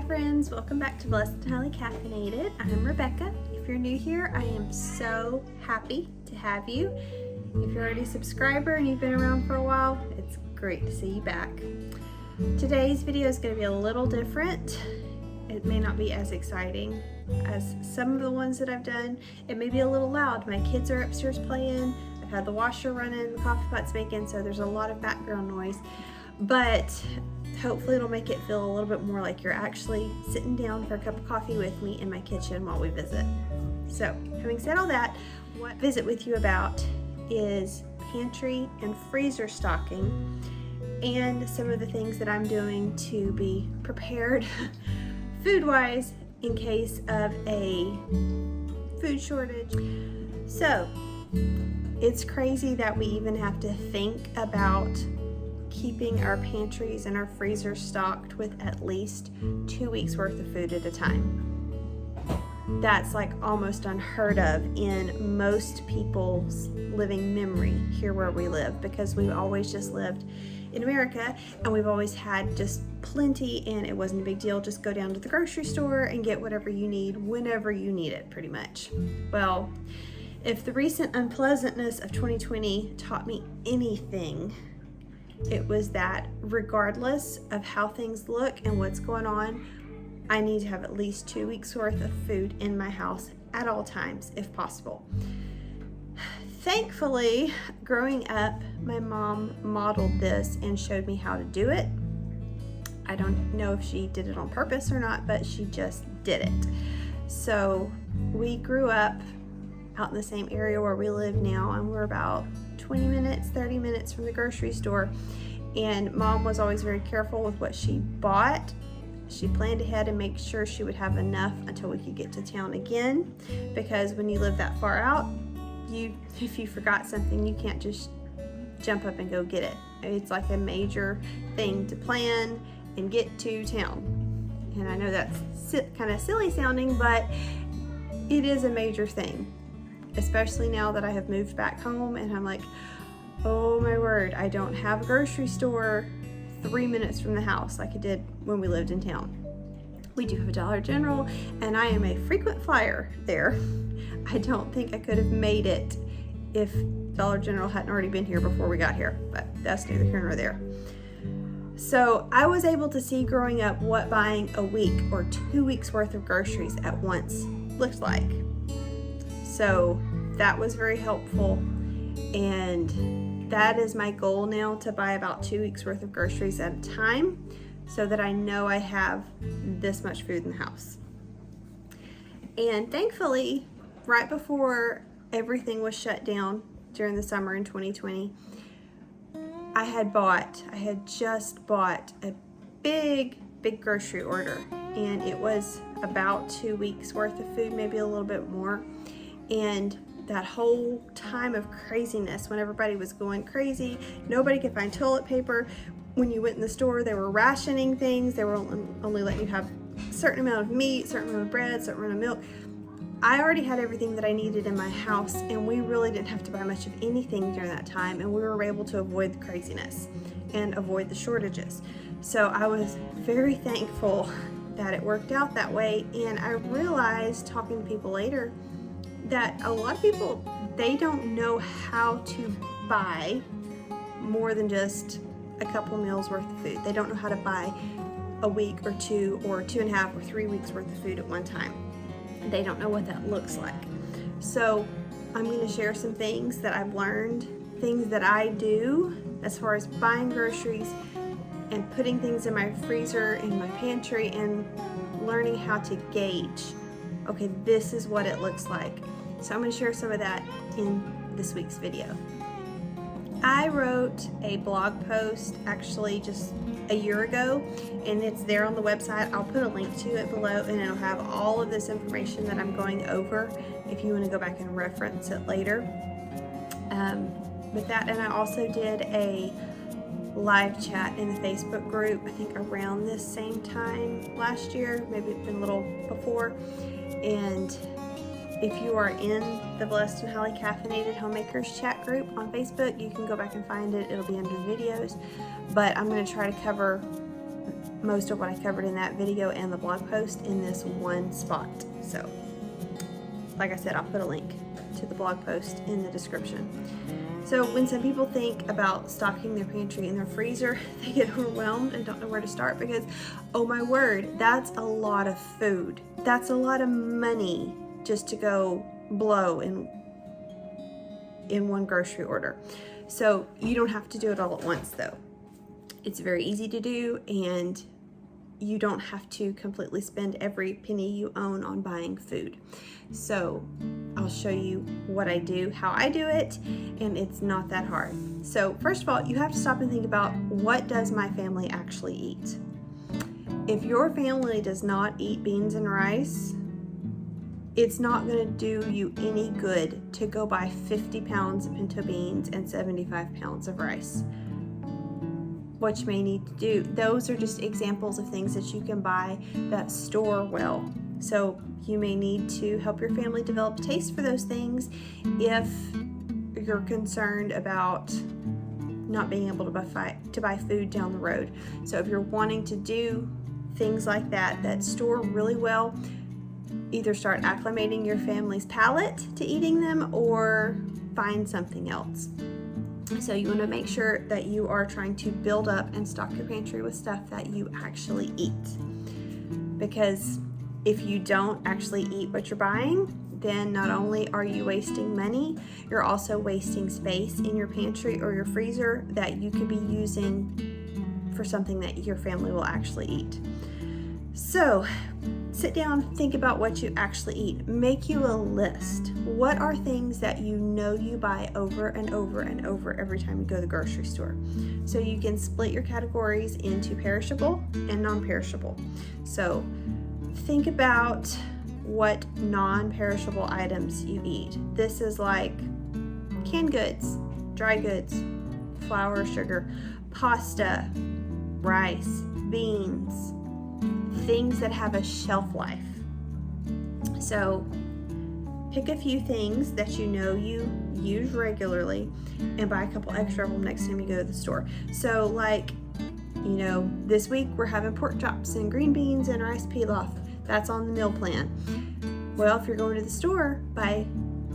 friends, welcome back to Blessed and Highly Caffeinated. I'm Rebecca. If you're new here, I am so happy to have you. If you're already a subscriber and you've been around for a while, it's great to see you back. Today's video is going to be a little different. It may not be as exciting as some of the ones that I've done. It may be a little loud. My kids are upstairs playing. I've had the washer running, the coffee pot's making, so there's a lot of background noise. But hopefully it'll make it feel a little bit more like you're actually sitting down for a cup of coffee with me in my kitchen while we visit. So, having said all that, what I visit with you about is pantry and freezer stocking and some of the things that I'm doing to be prepared food-wise in case of a food shortage. So, it's crazy that we even have to think about keeping our pantries and our freezers stocked with at least 2 weeks worth of food at a time. That's like almost unheard of in most people's living memory here where we live, because we've always just lived in America and we've always had just plenty, and it wasn't a big deal. Just go down to the grocery store and get whatever you need whenever you need it, pretty much. Well, if the recent unpleasantness of 2020 taught me anything, it was that regardless of how things look and what's going on, I need to have at least 2 weeks worth of food in my house at all times, if possible. Thankfully, growing up, my mom modeled this and showed me how to do it. I don't know if she did it on purpose or not, but she just did it. So we grew up out in the same area where we live now, and we're about 20 minutes, 30 minutes from the grocery store. And Mom was always very careful with what she bought. She planned ahead and made sure she would have enough until we could get to town again, because when you live that far out, if you forgot something, you can't just jump up and go get it. It's like a major thing to plan and get to town. And I know that's kind of silly sounding, but it is a major thing, especially now that I have moved back home and I'm like, oh my word, I don't have a grocery store 3 minutes from the house like I did when we lived in town. We do have a Dollar General, and I am a frequent flyer there. I don't think I could have made it if Dollar General hadn't already been here before we got here, but that's neither here nor there. So I was able to see growing up what buying a week or 2 weeks worth of groceries at once looked like. So that was very helpful, and that is my goal now, to buy about 2 weeks worth of groceries at a time so that I know I have this much food in the house. And thankfully, right before everything was shut down during the summer in 2020, I had just bought a big grocery order, and it was about 2 weeks worth of food, maybe a little bit more. And that whole time of craziness, when everybody was going crazy, nobody could find toilet paper. When you went in the store, they were rationing things. They were only letting you have a certain amount of meat, certain amount of bread, certain amount of milk. I already had everything that I needed in my house, and we really didn't have to buy much of anything during that time, and we were able to avoid the craziness and avoid the shortages. So I was very thankful that it worked out that way. And I realized, talking to people later, that a lot of people, they don't know how to buy more than just a couple meals worth of food. They don't know how to buy a week or 2 or 2.5 or 3 weeks worth of food at one time. They don't know what that looks like. So I'm going to share some things that I've learned, things that I do as far as buying groceries and putting things in my freezer, in my pantry, and learning how to gauge, okay, this is what it looks like. So I'm going to share some of that in this week's video. I wrote a blog post actually just a year ago, and it's there on the website. I'll put a link to it below, and it'll have all of this information that I'm going over if you want to go back and reference it later. With that, and I also did a live chat in the Facebook group, I think around this same time last year, maybe it's been a little before. And if you are in the Blessed and Highly Caffeinated Homemakers chat group on Facebook, you can go back and find it. It'll be under the videos. But I'm going to try to cover most of what I covered in that video and the blog post in this one spot. So, like I said, I'll put a link to the blog post in the description. So when some people think about stocking their pantry and their freezer, they get overwhelmed and don't know where to start because, oh my word, that's a lot of food. That's a lot of money just to go blow in one grocery order. So you don't have to do it all at once though. It's very easy to do, and you don't have to completely spend every penny you own on buying food. So I'll show you what I do, how I do it, and it's not that hard. So first of all, you have to stop and think about, what does my family actually eat? If your family does not eat beans and rice, it's not going to do you any good to go buy 50 pounds of pinto beans and 75 pounds of rice. What you may need to do, those are just examples of things that you can buy that store well. So you may need to help your family develop a taste for those things if you're concerned about not being able to buy food down the road. So if you're wanting to do things like that store really well, either start acclimating your family's palate to eating them or find something else. So you want to make sure that you are trying to build up and stock your pantry with stuff that you actually eat. Because if you don't actually eat what you're buying, then not only are you wasting money, you're also wasting space in your pantry or your freezer that you could be using for something that your family will actually eat. So sit down, think about what you actually eat. Make you a list. What are things that you know you buy over and over and over every time you go to the grocery store? So you can split your categories into perishable and non-perishable. So think about what non-perishable items you eat. This is like canned goods, dry goods, flour, sugar, pasta, rice, beans, things that have a shelf life. So pick a few things that you know you use regularly and buy a couple extra of them next time you go to the store. So like, this week we're having pork chops and green beans and rice pilaf. That's on the meal plan. Well, if you're going to the store, buy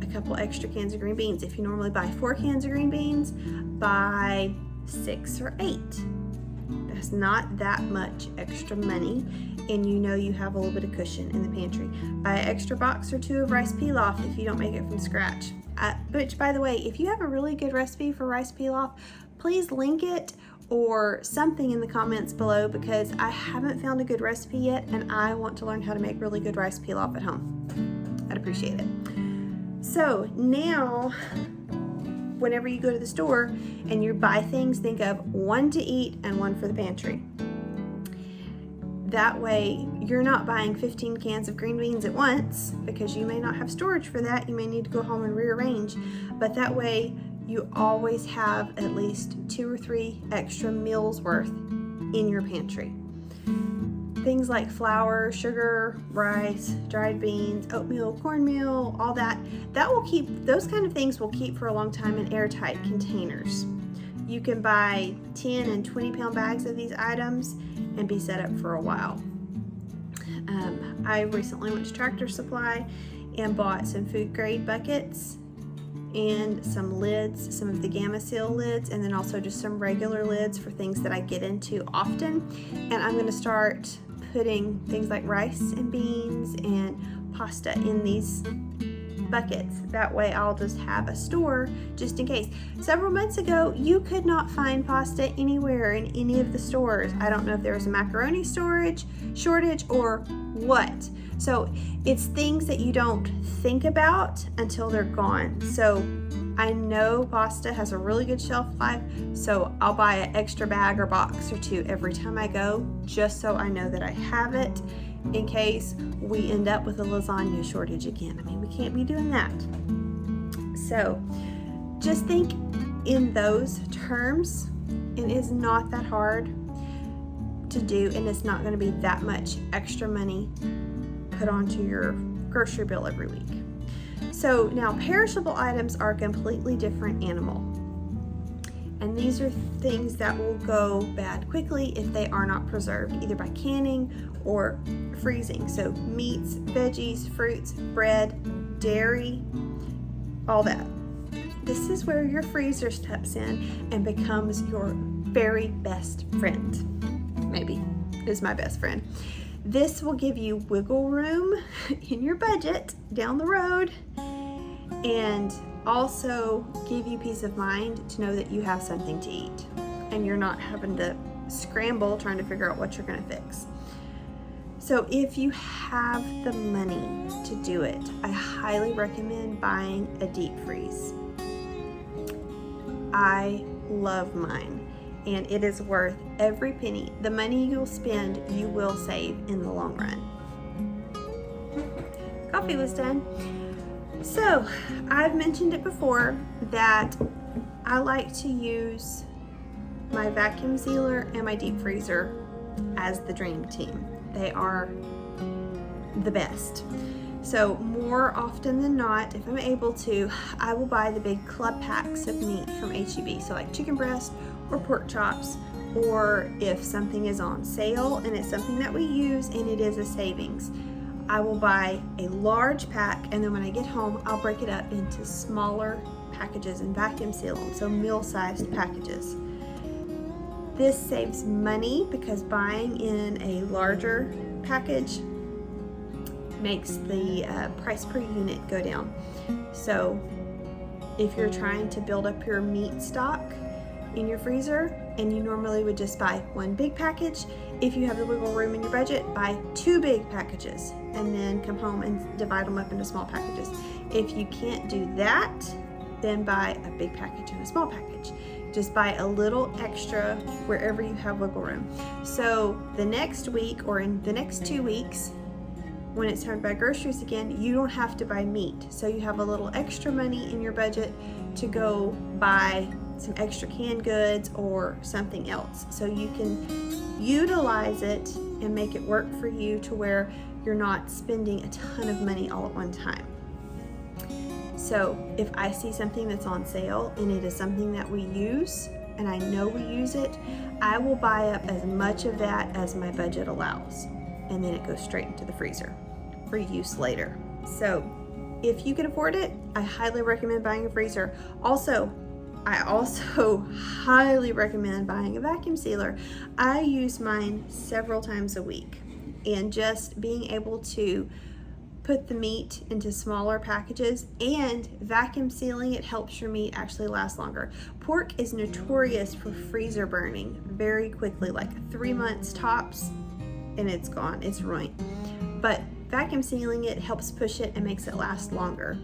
a couple extra cans of green beans. If you normally buy 4 cans of green beans, buy 6 or 8. That's not that much extra money, and you have a little bit of cushion in the pantry. Buy an extra box or 2 of rice pilaf if you don't make it from scratch. Which, by the way, if you have a really good recipe for rice pilaf, please link it or something in the comments below, because I haven't found a good recipe yet and I want to learn how to make really good rice pilaf at home. I'd appreciate it. So now, whenever you go to the store and you buy things, think of 1 to eat and 1 for the pantry. That way you're not buying 15 cans of green beans at once, because you may not have storage for that. You may need to go home and rearrange, but that way you always have at least 2 or 3 extra meals worth in your pantry. Things like flour, sugar, rice, dried beans, oatmeal, cornmeal, all that will keep, those kind of things will keep for a long time in airtight containers. You can buy 10 and 20 pound bags of these items and be set up for a while. I recently went to Tractor Supply and bought some food grade buckets and some lids, some of the Gamma Seal lids, and then also just some regular lids for things that I get into often. And I'm going to start putting things like rice and beans and pasta in these buckets. That way I'll just have a store just in case. Several months ago, you could not find pasta anywhere in any of the stores. I don't know if there was a macaroni shortage or what. So it's things that you don't think about until they're gone. So I know pasta has a really good shelf life, so I'll buy an extra bag or box or 2 every time I go, just so I know that I have it in case we end up with a lasagna shortage again. I mean, we can't be doing that. So just think in those terms, and it's not that hard to do, and it's not going to be that much extra money put onto your grocery bill every week. So now perishable items are a completely different animal, And these are things that will go bad quickly if they are not preserved, either by canning or freezing. So meats, veggies, fruits, bread, dairy, all that. This is where your freezer steps in and becomes your very best friend. Maybe is my best friend. This will give you wiggle room in your budget down the road, and also give you peace of mind to know that you have something to eat and you're not having to scramble trying to figure out what you're going to fix. So if you have the money to do it, I highly recommend buying a deep freeze. I love mine, and it is worth every penny. The money you'll spend, you will save in the long run. Coffee was done. So I've mentioned it before that I like to use my vacuum sealer and my deep freezer as the dream team. They are the best. So more often than not, if I'm able to, I will buy the big club packs of meat from H-E-B. So like chicken breast or pork chops, or if something is on sale and it's something that we use and it is a savings, I will buy a large pack, and then when I get home, I'll break it up into smaller packages and vacuum seal them, so meal-sized packages. This saves money because buying in a larger package makes the price per unit go down. So if you're trying to build up your meat stock in your freezer and you normally would just buy one big package, if you have the wiggle room in your budget, buy 2 big packages and then come home and divide them up into small packages. If you can't do that, then buy a big package and a small package. Just buy a little extra wherever you have wiggle room. So the next week or in the next 2 weeks, when it's time to buy groceries again, you don't have to buy meat. So you have a little extra money in your budget to go buy some extra canned goods or something else. So you can utilize it and make it work for you to where you're not spending a ton of money all at one time. So if I see something that's on sale and it is something that we use and I know we use it, I will buy up as much of that as my budget allows, and then it goes straight into the freezer for use later. So if you can afford it, I highly recommend buying a freezer. I also highly recommend buying a vacuum sealer. I use mine several times a week, and just being able to put the meat into smaller packages and vacuum sealing it helps your meat actually last longer. Pork is notorious for freezer burning very quickly, like 3 months tops, and it's gone, it's ruined. But vacuum sealing it helps push it and makes it last longer.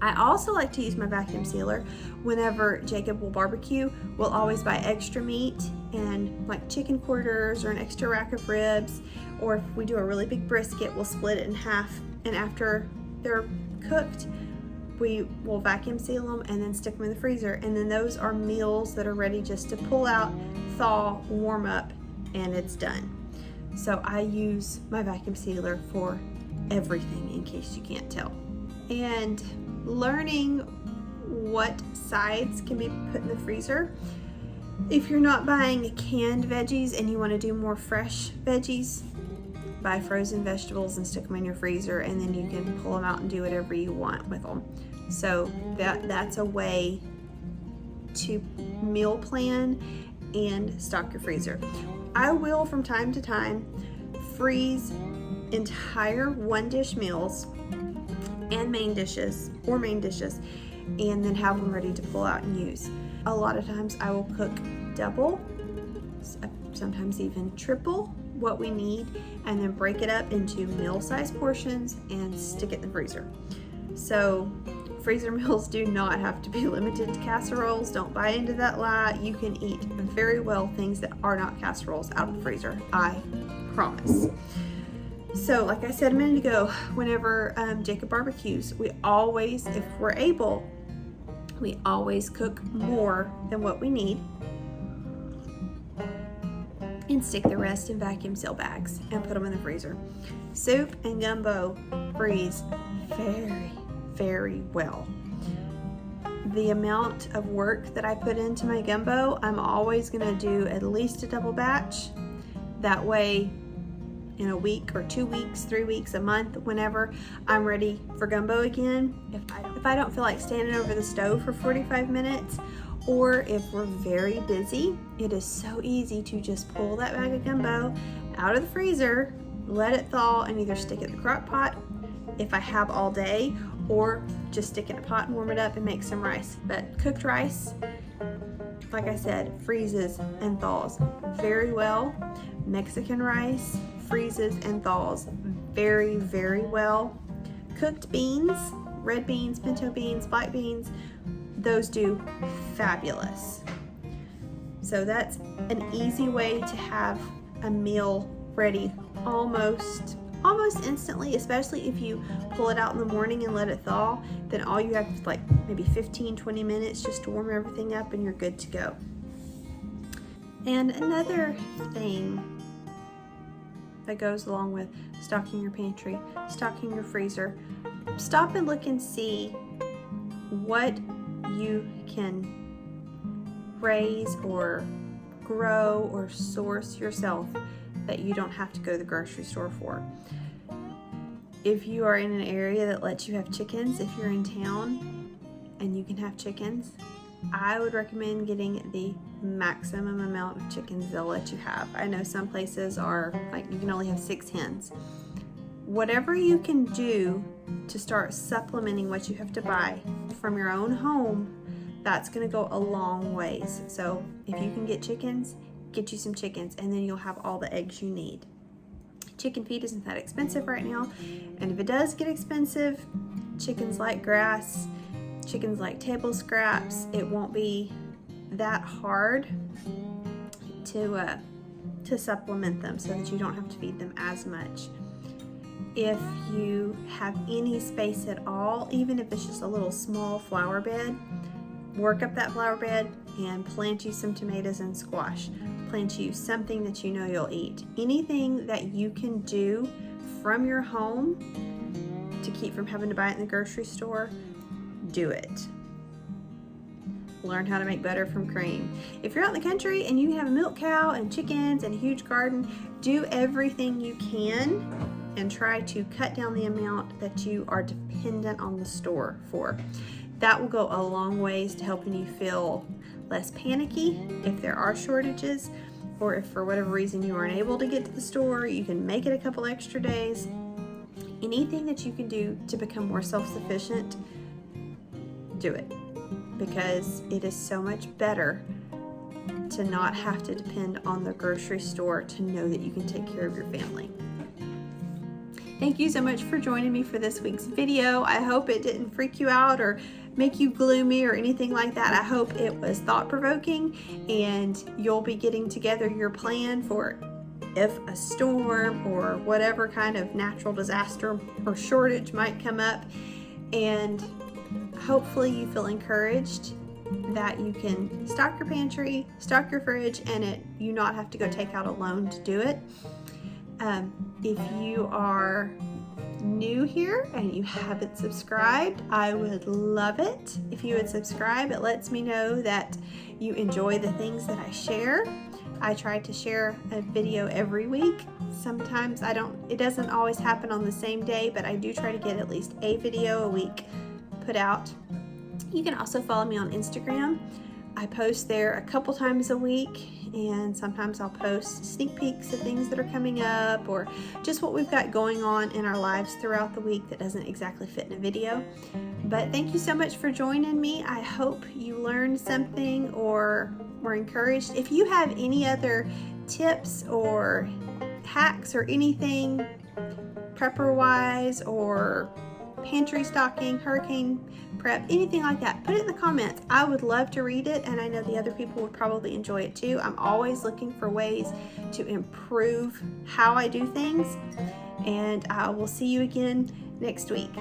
I also like to use my vacuum sealer whenever Jacob will barbecue. We'll always buy extra meat and like chicken quarters or an extra rack of ribs, or if we do a really big brisket, we'll split it in half, and after they're cooked, we will vacuum seal them and then stick them in the freezer, and then those are meals that are ready just to pull out, thaw, warm up, and it's done. So I use my vacuum sealer for everything, in case you can't tell. And learning what sides can be put in the freezer. If you're not buying canned veggies and you want to do more fresh veggies, buy frozen vegetables and stick them in your freezer, and then you can pull them out and do whatever you want with them. So that's a way to meal plan and stock your freezer. I will from time to time freeze entire one-dish meals and main dishes, and then have them ready to pull out and use. A lot of times I will cook double, sometimes even triple what we need, and then break it up into meal-sized portions and stick it in the freezer. So freezer meals do not have to be limited to casseroles. Don't buy into that lie. You can eat very well things that are not casseroles out of the freezer, I promise. So like I said a minute ago, whenever Jacob barbecues, we always, if we're able, we always cook more than what we need and stick the rest in vacuum seal bags and put them in the freezer. Soup and gumbo freeze very, very well. the amount of work that I put into my gumbo, I'm always gonna do at least a double batch. That way, in a week or 2 weeks, 3 weeks, a month, whenever I'm ready for gumbo again, if I don't feel like standing over the stove for 45 minutes, or if we're very busy, it is so easy to just pull that bag of gumbo out of the freezer, let it thaw, and either stick it in the crock pot if I have all day, or just stick it in a pot and warm it up and make some rice. But cooked rice, like I said, freezes and thaws very well. Mexican rice freezes and thaws very, very well. Cooked beans, red beans, pinto beans, black beans, those do fabulous. So that's an easy way to have a meal ready almost instantly, especially if you pull it out in the morning and let it thaw. Then all you have is like maybe 15-20 minutes just to warm everything up and you're good to go. And another thing that goes along with stocking your pantry, stocking your freezer, stop and look and see what you can raise or grow or source yourself that you don't have to go to the grocery store for. If you are in an area that lets you have chickens, if you're in town and you can have chickens, I would recommend getting the maximum amount of chickens they'll let you have. I know some places are like you can only have 6 hens. Whatever you can do to start supplementing what you have to buy from your own home, that's going to go a long ways. So if you can get chickens, get you some chickens, and then you'll have all the eggs you need. Chicken feed isn't that expensive right now, and if it does get expensive, chickens like grass, chickens like table scraps. It won't be that hard to supplement them so that you don't have to feed them as much. If you have any space at all, even if it's just a little small flower bed, work up that flower bed and plant you some tomatoes and squash. Plant you something that you know you'll eat. Anything that you can do from your home to keep from having to buy it in the grocery store, do it. Learn how to make butter from cream. If you're out in the country and you have a milk cow and chickens and a huge garden, do everything you can and try to cut down the amount that you are dependent on the store for. That will go a long ways to helping you feel less panicky if there are shortages, or if for whatever reason you aren't able to get to the store, you can make it a couple extra days. Anything that you can do to become more self-sufficient, do it, because it is so much better to not have to depend on the grocery store to know that you can take care of your family. Thank you so much for joining me for this week's video. I hope it didn't freak you out or make you gloomy or anything like that. I hope it was thought-provoking and you'll be getting together your plan for if a storm or whatever kind of natural disaster or shortage might come up, and hopefully you feel encouraged that you can stock your pantry, stock your fridge, and you not have to go take out a loan to do it. If you are new here and you haven't subscribed, I would love it if you would subscribe. It lets me know that you enjoy the things that I share. I try to share a video every week. Sometimes it doesn't always happen on the same day, but I do try to get at least a video a week put out. You can also follow me on Instagram. I post there a couple times a week, and sometimes I'll post sneak peeks of things that are coming up or just what we've got going on in our lives throughout the week that doesn't exactly fit in a video. But thank you so much for joining me. I hope you learned something or were encouraged. If you have any other tips or hacks or anything prepper wise or pantry stocking, hurricane prep, anything like that, put it in the comments. I would love to read it, and I know the other people would probably enjoy it too. I'm always looking for ways to improve how I do things, and I will see you again next week.